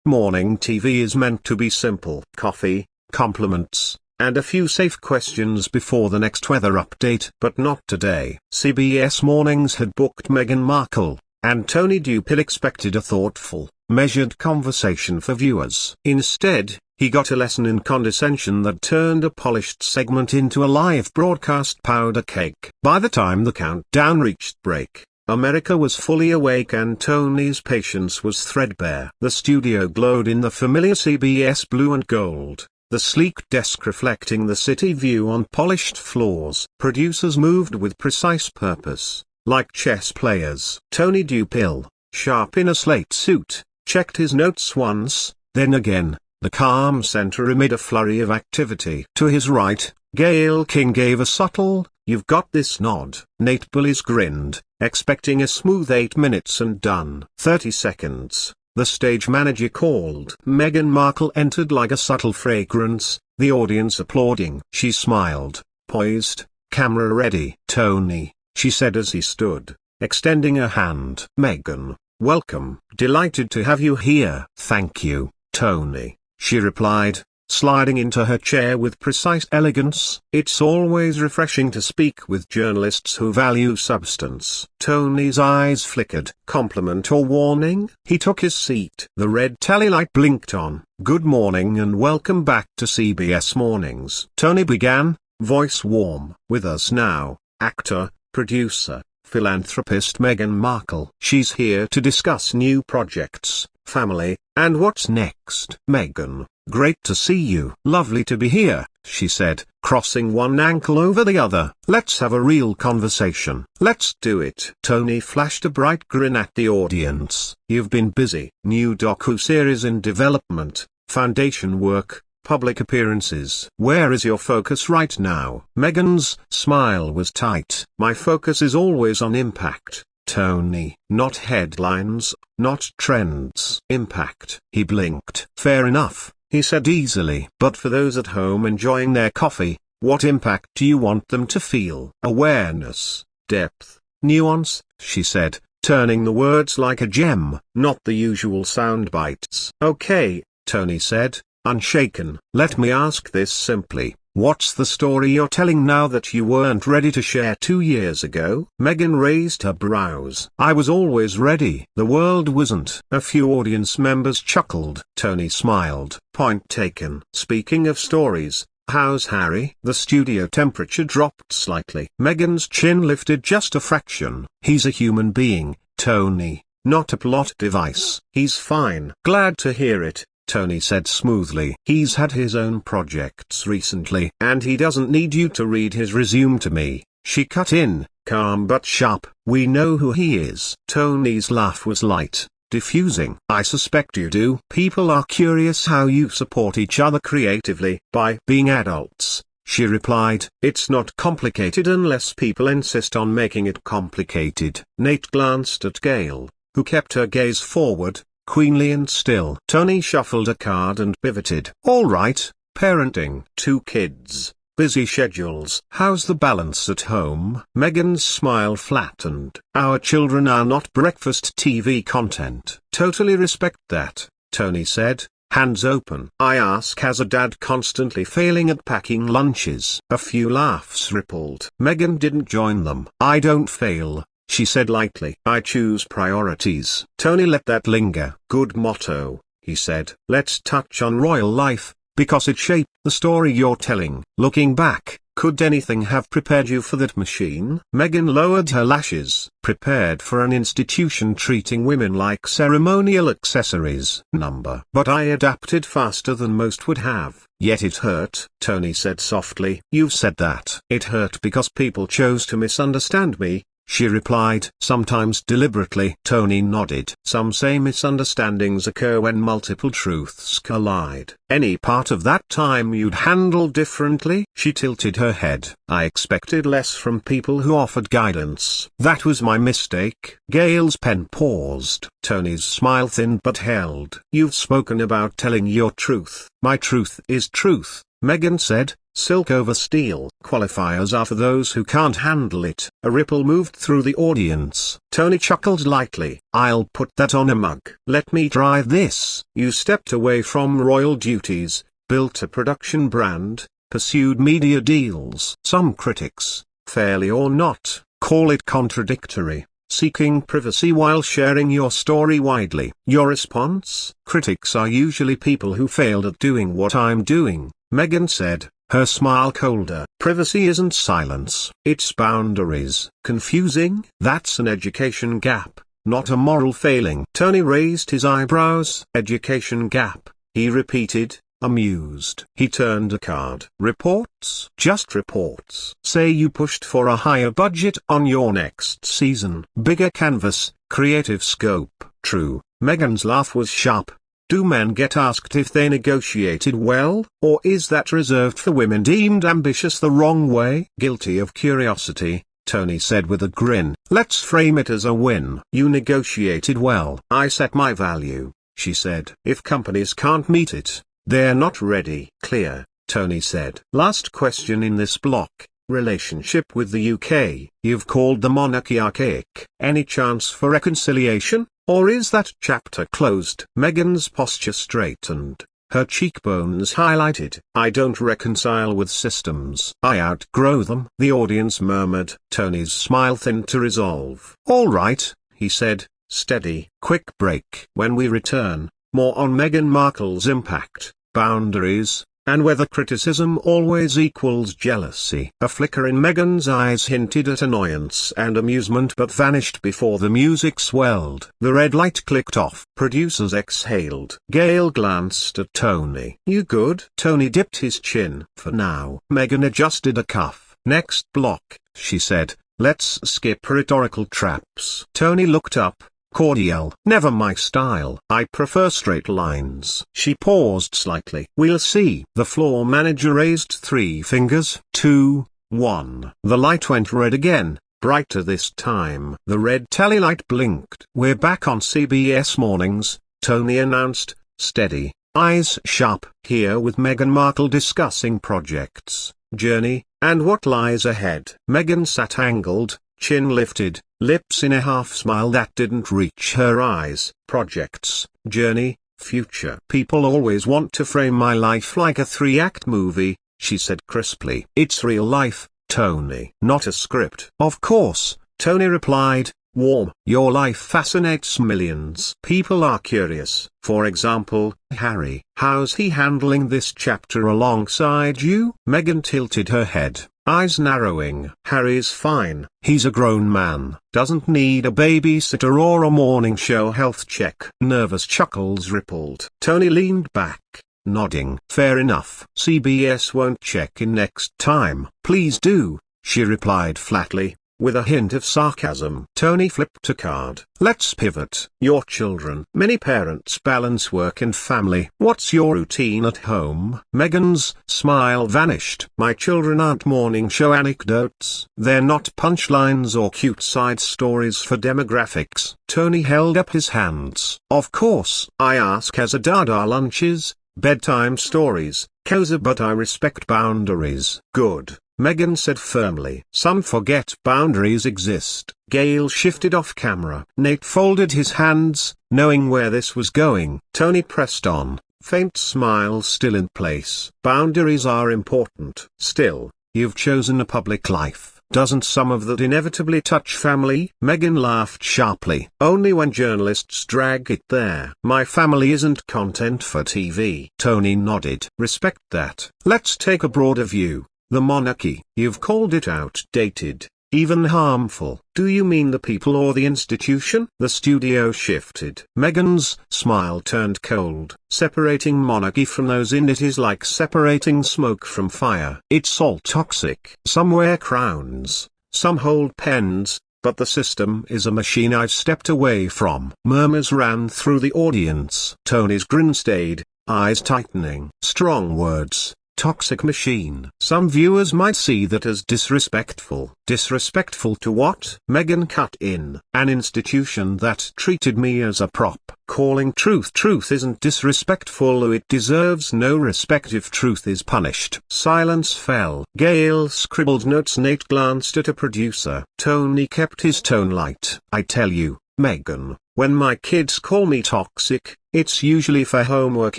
Morning TV is meant to be simple. Coffee, compliments, and a few safe questions before the next weather update. But not today. CBS Mornings had booked Meghan Markle, and Tony Dokoupil expected a thoughtful, measured conversation for viewers. Instead, he got a lesson in condescension that turned a polished segment into a live broadcast powder cake. By the time the countdown reached break, America was fully awake and Tony's patience was threadbare. The studio glowed in the familiar CBS blue and gold, the sleek desk reflecting the city view on polished floors. Producers moved with precise purpose, like chess players. Tony Dokoupil, sharp in a slate suit, checked his notes once, then again, the calm center amid a flurry of activity. To his right, Gayle King gave a subtle, "You've got this" nod. Nate Bullis grinned, expecting a smooth 8 minutes and done. 30 seconds, the stage manager called. Meghan Markle entered like a subtle fragrance, the audience applauding. She smiled, poised, camera ready. "Tony," she said as he stood, extending a hand. "Meghan, welcome. Delighted to have you here." "Thank you, Tony," she replied, sliding into her chair with precise elegance. "It's always refreshing to speak with journalists who value substance." Tony's eyes flickered. Compliment or warning? He took his seat. The red tally light blinked on. "Good morning and welcome back to CBS Mornings," Tony began, voice warm. "With us now, actor, producer, philanthropist Meghan Markle. She's here to discuss new projects, family, and what's next." "Meghan, great to see you." "Lovely to be here," she said, crossing one ankle over the other. "Let's have a real conversation." "Let's do it." Tony flashed a bright grin at the audience. "You've been busy. New docu-series in development, foundation work, public appearances. Where is your focus right now?" Meghan's smile was tight. "My focus is always on impact, Tony. Not headlines, not trends. Impact." He blinked. "Fair enough," he said easily. "But for those at home enjoying their coffee, what impact do you want them to feel?" "Awareness, depth, nuance," she said, turning the words like a gem. "Not the usual sound bites." "Okay," Tony said, unshaken. "Let me ask this simply. What's the story you're telling now that you weren't ready to share 2 years ago?" Meghan raised her brows. "I was always ready. The world wasn't." A few audience members chuckled. Tony smiled. "Point taken." "Speaking of stories, how's Harry?" The studio temperature dropped slightly. Meghan's chin lifted just a fraction. "He's a human being, Tony, not a plot device." "He's fine." "Glad to hear it," Tony said smoothly. "He's had his own projects recently. And he doesn't need you to read his resume to me," she cut in, calm but sharp. "We know who he is." Tony's laugh was light, diffusing. "I suspect you do." "People are curious how you support each other creatively." "By being adults," she replied. "It's not complicated unless people insist on making it complicated." Nate glanced at Gayle, who kept her gaze forward, queenly and still. Tony shuffled a card and pivoted. "All right, parenting. 2 kids, busy schedules. How's the balance at home?" Meghan's smile flattened. "Our children are not breakfast TV content." "Totally respect that," Tony said, hands open. "I ask as a dad constantly failing at packing lunches." A few laughs rippled. Meghan didn't join them. "I don't fail," she said lightly. "I choose priorities." Tony let that linger. "Good motto," he said. "Let's touch on royal life, because it shaped the story you're telling." "Looking back, could anything have prepared you for that machine?" Meghan lowered her lashes. "Prepared for an institution treating women like ceremonial accessories. But I adapted faster than most would have." "Yet it hurt," Tony said softly. "You've said that." "It hurt because people chose to misunderstand me," she replied. "Sometimes deliberately." Tony nodded. "Some say misunderstandings occur when multiple truths collide. Any part of that time you'd handle differently?" She tilted her head. "I expected less from people who offered guidance. That was my mistake." Gayle's pen paused. Tony's smile thinned but held. "You've spoken about telling your truth." "My truth is truth," Meghan said, Silk over steel. Qualifiers are for those who can't handle it. A ripple moved through the audience. Tony chuckled lightly. I'll put that on a mug. Let me try this. You stepped away from royal duties, built a production brand, pursued media deals. Some critics, fairly or not, call it contradictory, seeking privacy while sharing your story widely. Your response? Critics are usually people who failed at doing what I'm doing, Meghan said, her smile colder. Privacy isn't silence, it's boundaries. Confusing? That's an education gap, not a moral failing. Tony raised his eyebrows. Education gap, he repeated, amused. He turned a card. Reports? Just reports. Say you pushed for a higher budget on your next season. Bigger canvas, creative scope. True. Meghan's laugh was sharp. Do men get asked if they negotiated well, or is that reserved for women deemed ambitious the wrong way? Guilty of curiosity, Tony said with a grin. Let's frame it as a win. You negotiated well. I set my value, she said. If companies can't meet it, they're not ready. Clear, Tony said. Last question in this block. Relationship with the UK. You've called the monarchy archaic. Any chance for reconciliation, or is that chapter closed? Meghan's posture straightened, her cheekbones highlighted. I don't reconcile with systems. I outgrow them. The audience murmured. Tony's smile thinned to resolve. All right, he said, steady. Quick break. When we return, more on Meghan Markle's impact, boundaries, and whether criticism always equals jealousy. A flicker in Meghan's eyes hinted at annoyance and amusement but vanished before the music swelled. The red light clicked off. Producers exhaled. Gayle glanced at Tony. You good? Tony dipped his chin. For now. Meghan adjusted a cuff. Next block, she said. Let's skip rhetorical traps. Tony looked up. Cordial. Never my style. I prefer straight lines. She paused slightly. We'll see. The floor manager raised 3 fingers. 2, 1. The light went red again, brighter this time. The red tally light blinked. We're back on CBS Mornings, Tony announced, steady, eyes sharp. Here with Meghan Markle discussing projects, journey, and what lies ahead. Meghan sat angled, chin lifted, lips in a half-smile that didn't reach her eyes. Projects, journey, future. People always want to frame my life like a 3-act movie, she said crisply. It's real life, Tony. Not a script. Of course, Tony replied, warm. Your life fascinates millions. People are curious. For example, Harry. How's he handling this chapter alongside you? Meghan tilted her head, eyes narrowing. Harry's fine. He's a grown man. Doesn't need a babysitter or a morning show health check. Nervous chuckles rippled. Tony leaned back, nodding. Fair enough. CBS won't check in next time. Please do, she replied flatly, with a hint of sarcasm. Tony flipped a card. Let's pivot. Your children. Many parents balance work and family. What's your routine at home? Meghan's smile vanished. My children aren't morning show anecdotes. They're not punchlines or cute side stories for demographics. Tony held up his hands. Of course. I ask as a dada lunches, bedtime stories, cozy, but I respect boundaries. Good, Meghan said firmly. Some forget boundaries exist. Gayle shifted off camera. Nate folded his hands, knowing where this was going. Tony pressed on, faint smile still in place. Boundaries are important. Still, you've chosen a public life. Doesn't some of that inevitably touch family? Meghan laughed sharply. Only when journalists drag it there. My family isn't content for TV. Tony nodded. Respect that. Let's take a broader view. The monarchy. You've called it outdated, even harmful. Do you mean the people or the institution? The studio shifted. Meghan's smile turned cold. Separating monarchy from those in it is like separating smoke from fire. It's all toxic. Some wear crowns, some hold pens, but the system is a machine I've stepped away from. Murmurs ran through the audience. Tony's grin stayed, eyes tightening. Strong words, toxic machine. Some viewers might see that as disrespectful. Disrespectful to what? Meghan cut in. An institution that treated me as a prop. Calling truth truth isn't disrespectful. It deserves no respect if truth is punished. Silence fell. Gayle scribbled notes. Nate glanced at a producer. Tony kept his tone light. I tell you, Meghan, when my kids call me toxic, it's usually for homework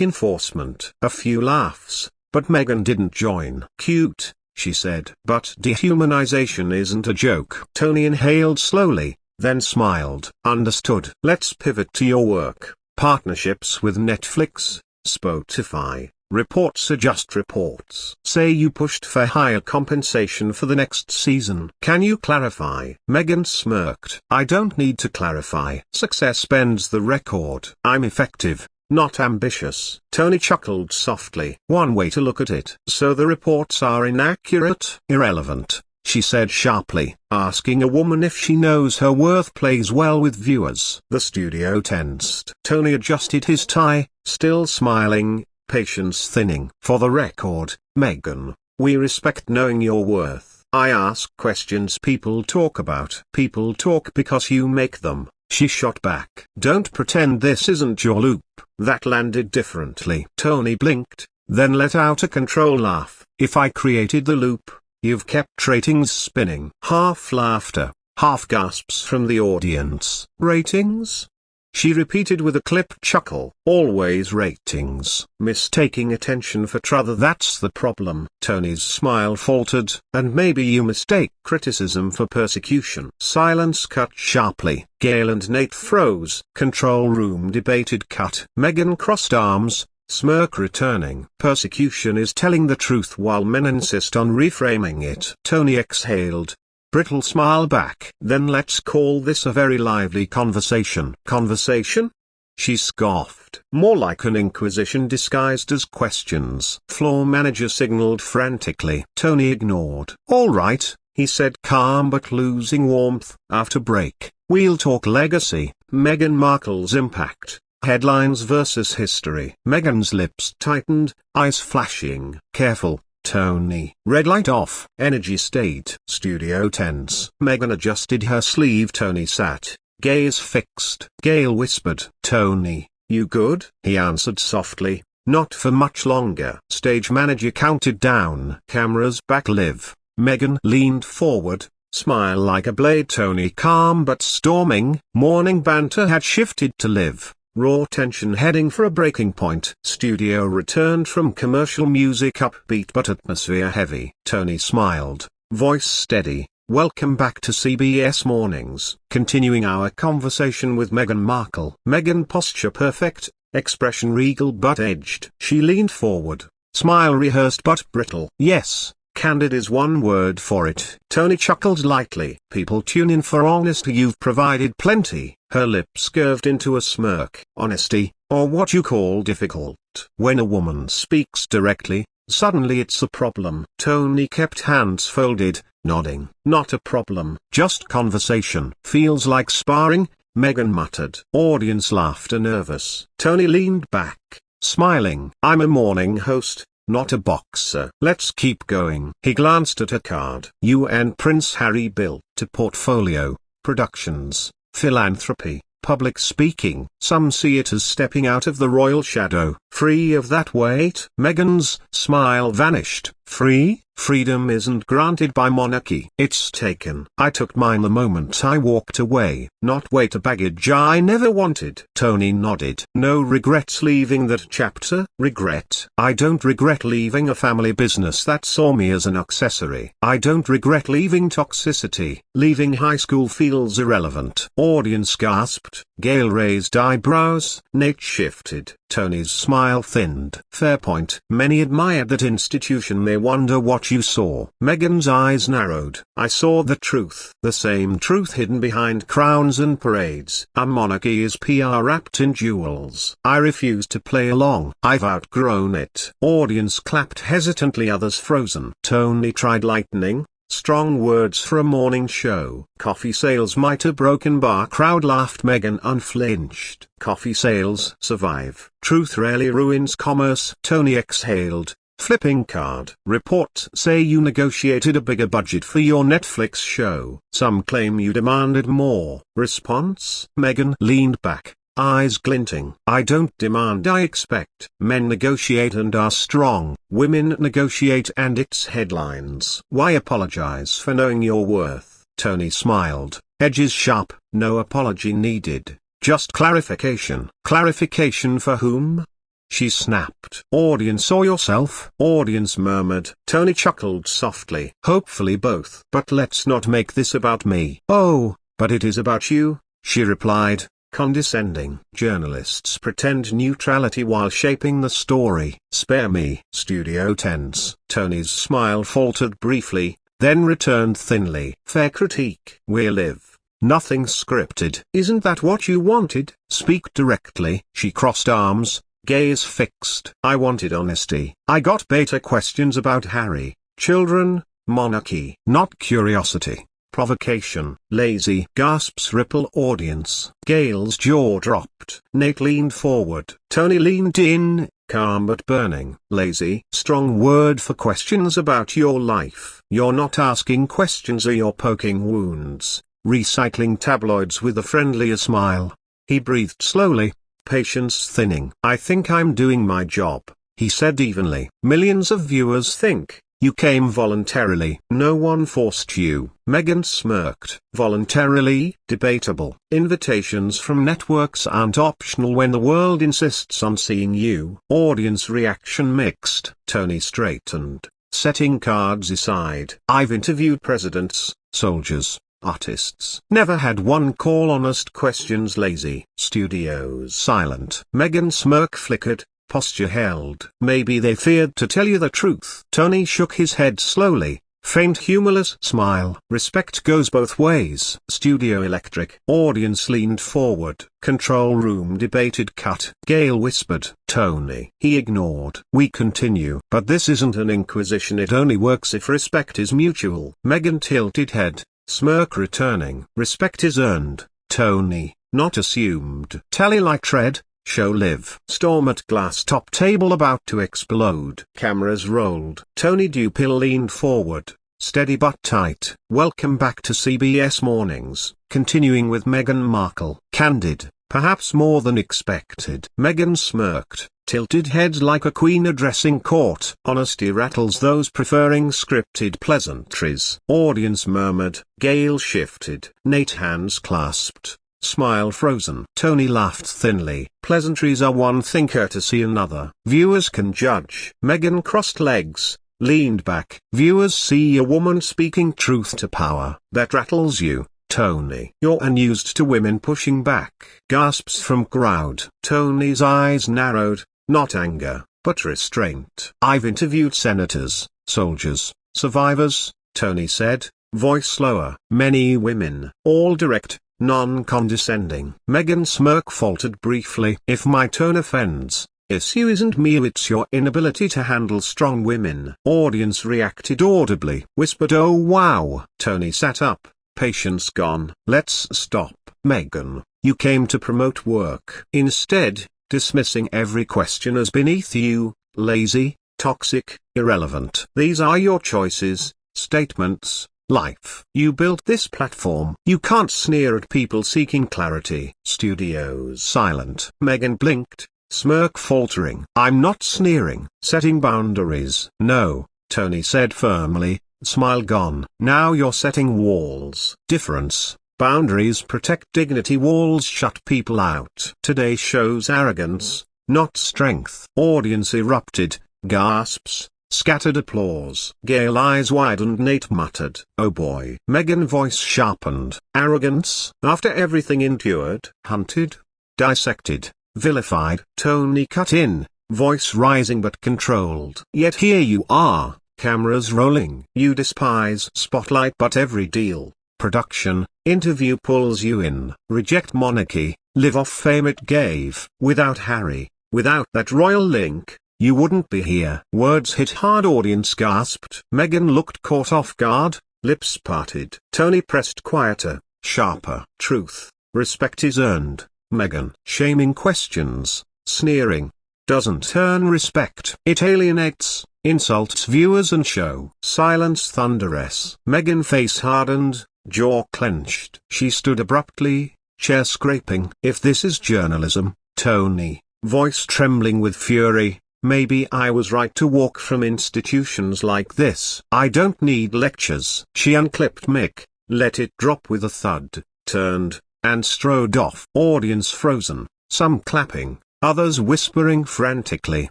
enforcement. A few laughs, but Meghan didn't join. Cute, she said. But dehumanization isn't a joke. Tony inhaled slowly, then smiled. Understood. Let's pivot to your work. Partnerships with Netflix, Spotify. Reports are just reports. Say you pushed for higher compensation for the next season. Can you clarify? Meghan smirked. I don't need to clarify. Success bends the record. I'm effective, not ambitious. Tony chuckled softly. One way to look at it. So the reports are inaccurate? Irrelevant, she said sharply. Asking a woman if she knows her worth plays well with viewers. The studio tensed. Tony adjusted his tie, still smiling. Patience thinning. For the record, Meghan, we respect knowing your worth. I ask questions people talk about. People talk because you make them, she shot back. Don't pretend this isn't your loop. That landed differently. Tony blinked, then let out a control laugh. If I created the loop, you've kept ratings spinning. Half laughter, half gasps from the audience. Ratings? She repeated with a clipped chuckle. Always ratings. Mistaking attention for truth, that's the problem. Tony's smile faltered. And maybe you mistake criticism for persecution. Silence cut sharply. Gayle and Nate froze. Control room debated cut. Meghan crossed arms, smirk returning. Persecution is telling the truth while men insist on reframing it. Tony exhaled. Brittle smile back. Then let's call this a very lively conversation. Conversation? She scoffed. More like an inquisition disguised as questions. Floor manager signaled frantically. Tony ignored. All right, he said, calm but losing warmth. After break, we'll talk legacy, Meghan Markle's impact, headlines versus history. Meghan's lips tightened, eyes flashing. Careful, Tony. Red light off. Energy state. Studio tense. Meghan adjusted her sleeve. Tony sat, gaze fixed. Gayle whispered. Tony, you good? He answered softly, not for much longer. Stage manager counted down. Cameras back. Liv. Meghan leaned forward, smile like a blade. Tony calm but storming. Morning banter had shifted to Liv. Raw tension heading for a breaking point. Studio returned from commercial music, upbeat but atmosphere heavy. Tony smiled, voice steady. Welcome back to CBS Mornings. Continuing our conversation with Meghan Markle. Meghan posture perfect, expression regal but edged. She leaned forward, smile rehearsed but brittle. Yes, candid is one word for it. Tony chuckled lightly. People tune in for honesty. You've provided plenty. Her lips curved into a smirk. Honesty, or what you call difficult. When a woman speaks directly, suddenly it's a problem. Tony kept hands folded, nodding. Not a problem, just conversation. Feels like sparring, Meghan muttered. Audience laughter nervous. Tony leaned back, smiling. I'm a morning host, not a boxer. Let's keep going. He glanced at a card. UN Prince Harry built a portfolio, productions, philanthropy, public speaking. Some see it as stepping out of the royal shadow. Free of that weight? Meghan's smile vanished. Free? Freedom isn't granted by monarchy. It's taken. I took mine the moment I walked away. Not weight a baggage I never wanted. Tony nodded. No regrets leaving that chapter? Regret? I don't regret leaving a family business that saw me as an accessory. I don't regret leaving toxicity. Leaving high school feels irrelevant. Audience gasped. Gayle raised eyebrows. Nate shifted. Tony's smile thinned. Fair point. Many admired that institution. They wonder what you saw. Meghan's eyes narrowed. I saw the truth. The same truth hidden behind crowns and parades. Our monarchy is PR wrapped in jewels. I refuse to play along. I've outgrown it. Audience clapped hesitantly, others frozen. Tony tried lightning. Strong words for a morning show. Coffee sales might have broken bar. Crowd laughed. Meghan unflinched. Coffee sales survive. Truth rarely ruins commerce. Tony exhaled, Flipping card. Reports say you negotiated a bigger budget for your Netflix show. Some claim you demanded more. Response. Meghan leaned back, eyes glinting. I don't demand, I expect. Men negotiate and are strong. Women negotiate and it's headlines. Why apologize for knowing your worth? Tony smiled, edges sharp. No apology needed. Just clarification. Clarification for whom? She snapped. Audience or yourself? Audience murmured. Tony chuckled softly. Hopefully both. But let's not make this about me. Oh, but it is about you, she replied, condescending. Journalists pretend neutrality while shaping the story. Spare me. Studio tense. Tony's smile faltered briefly, then returned thinly. Fair critique. We live. Nothing scripted. Isn't that what you wanted? Speak directly. She crossed arms, gaze fixed. I wanted honesty. I got beta questions about Harry, children, monarchy. Not curiosity. Provocation. Lazy. Gasps ripple audience. Gail's jaw dropped. Nate leaned forward. Tony leaned in, calm but burning. Lazy. Strong word for questions about your life. You're not asking questions, or you're poking wounds. Recycling tabloids with a friendlier smile. He breathed slowly, patience thinning. I think I'm doing my job, he said evenly. Millions of viewers think you came voluntarily. No one forced you. Meghan smirked. Voluntarily? Debatable. Invitations from networks aren't optional when the world insists on seeing you. Audience reaction mixed. Tony straightened, setting cards aside. I've interviewed presidents, soldiers, artists. Never had one call honest questions. Lazy. Studios silent. Meghan's smirk flickered, posture held. Maybe they feared to tell you the truth. Tony shook his head slowly, faint humorless smile. Respect goes both ways. Studio electric. Audience leaned forward. Control room debated cut. Gail whispered. Tony. He ignored. We continue. But this isn't an inquisition. It only works if respect is mutual. Meghan tilted head, smirk returning. Respect is earned, Tony, not assumed. Tally like tread, show live. Storm at glass top table about to explode. Cameras rolled. Tony Dokoupil leaned forward, steady but tight. Welcome back to CBS Mornings, continuing with Meghan Markle. Candid, perhaps more than expected. Meghan smirked, tilted head like a queen addressing court. Honesty rattles those preferring scripted pleasantries. Audience murmured. Gail shifted. Nate hands clasped, smile frozen. Tony laughed thinly. Pleasantries are one thing, courtesy another. Viewers can judge. Meghan crossed legs, leaned back. Viewers see a woman speaking truth to power. That rattles you, Tony. You're unused to women pushing back. Gasps from crowd. Tony's eyes narrowed. Not anger, but restraint. I've interviewed senators, soldiers, survivors, Tony said, voice lower. Many women, all direct, non-condescending. Meghan's smirk faltered briefly. If my tone offends, issue isn't me, it's your inability to handle strong women. Audience reacted audibly. Whispered oh wow. Tony sat up, patience gone. Let's stop. Meghan, you came to promote work. Instead, dismissing every question as beneath you, lazy, toxic, irrelevant. These are your choices, statements, life. You built this platform. You can't sneer at people seeking clarity. Studios silent. Meghan blinked, smirk faltering. I'm not sneering. Setting boundaries. No, Tony said firmly, smile gone. Now you're setting walls. Difference. Boundaries protect dignity, walls shut people out. Today shows arrogance, not strength. Audience erupted, gasps, scattered applause. Gail eyes widened. Nate muttered, oh boy. Meghan voice sharpened. Arrogance? After everything endured? Hunted? Dissected? Vilified? Tony cut in, voice rising but controlled. Yet here you are, cameras rolling. You despise spotlight, but every deal, production, interview pulls you in. Reject monarchy, live off fame it gave. Without Harry, without that royal link, you wouldn't be here. Words hit hard. Audience gasped. Meghan looked caught off guard, lips parted. Tony pressed quieter, sharper. Truth, respect is earned. Meghan. Shaming questions, sneering, doesn't earn respect. It alienates, insults viewers and show. Silence thunderous. Meghan face hardened, jaw clenched. She stood abruptly, chair scraping. If this is journalism, Tony, voice trembling with fury, maybe I was right to walk from institutions like this. I don't need lectures. She unclipped Mick, let it drop with a thud, turned, and strode off. Audience frozen, some clapping, others whispering frantically.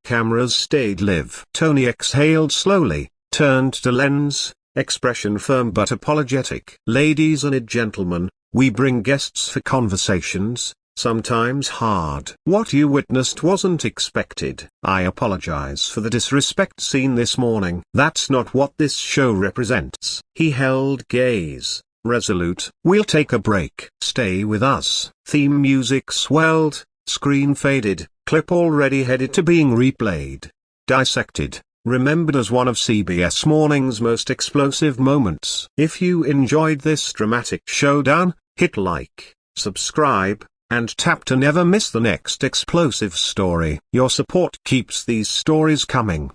Cameras stayed live. Tony exhaled slowly, turned to lens, expression firm but apologetic. Ladies and gentlemen, we bring guests for conversations, sometimes hard. What you witnessed wasn't expected. I apologize for the disrespect seen this morning. That's not what this show represents. He held gaze, resolute. We'll take a break. Stay with us. Theme music swelled, screen faded, clip already headed to being replayed. Dissected, remembered as one of CBS Mornings' most explosive moments. If you enjoyed this dramatic showdown, hit like, subscribe, and tap to never miss the next explosive story. Your support keeps these stories coming.